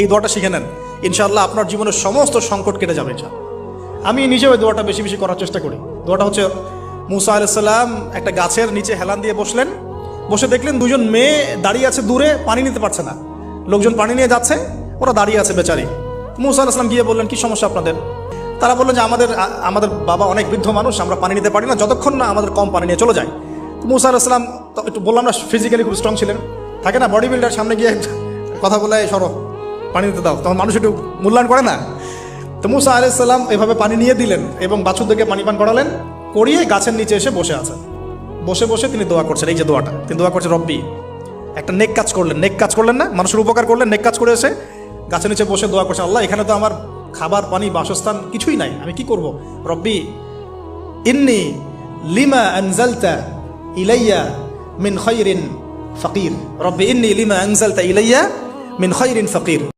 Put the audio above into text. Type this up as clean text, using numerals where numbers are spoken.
এই দোয়াটা শিখে নেন, ইনশাআল্লাহ আপনার জীবনের সমস্ত সংকট কেটে যাবে। আমি নিজেও এই দোয়াটা বেশি বেশি করার চেষ্টা করি। দোয়াটা হচ্ছে, মুসা আলাইহিস সালাম একটা গাছের নিচে হেলান দিয়ে বসলেন, বসে দেখলেন দুজন মেয়ে দাঁড়িয়ে আছে দূরে, পানি নিতে পারছে না, লোকজন পানি নিয়ে যাচ্ছে, ওরা দাঁড়িয়ে আছে বেচারি। মুসা আলাইহিস সালাম গিয়ে বললেন, কি সমস্যা আপনাদের? তারা বললেন যে আমাদের বাবা অনেক বৃদ্ধ মানুষ, আমরা পানি নিতে পারি না যতক্ষণ না আমাদের কম পানি নিয়ে চলে যায়। তো মুসা আলাইহিস সালাম একটু বললাম না, ফিজিক্যালি খুব স্ট্রং ছিলেন, থাকে না বডি বিল্ডার, সামনে গিয়ে কথা বলে সরো পানি দিতে দাও, তখন মানুষ একটু মূল্যায়ন করে না। তো মুসা আলাইহিস সালাম এভাবে পানি নিয়ে দিলেন এবং বাছুরদেরকে পানি পান করালেন, করিয়ে গাছের নিচে এসে বসে আছেন। বসে বসে তিনি দোয়া করছেন, এই যে দোয়াটা তিনি দোয়া করছেন, রব্বি, একটা নেক কাজ করলেন, নেক কাজ করলেন না, মানুষের উপকার করলেন, নেক কাজ করে এসে গাছের নিচে বসে দোয়া করছেন, আল্লাহ এখানে তো আমার খাবার পানি বাসস্থান কিছুই নাই, আমি কি করব? রব্বি ইন্নি লিমা আনজালতা ইলাইয়া মিন খায়রিন ফাকির, রব্বি ইন্নি লিমা আনজালতা ইলাইয়া মিন খায়রিন ফাকির।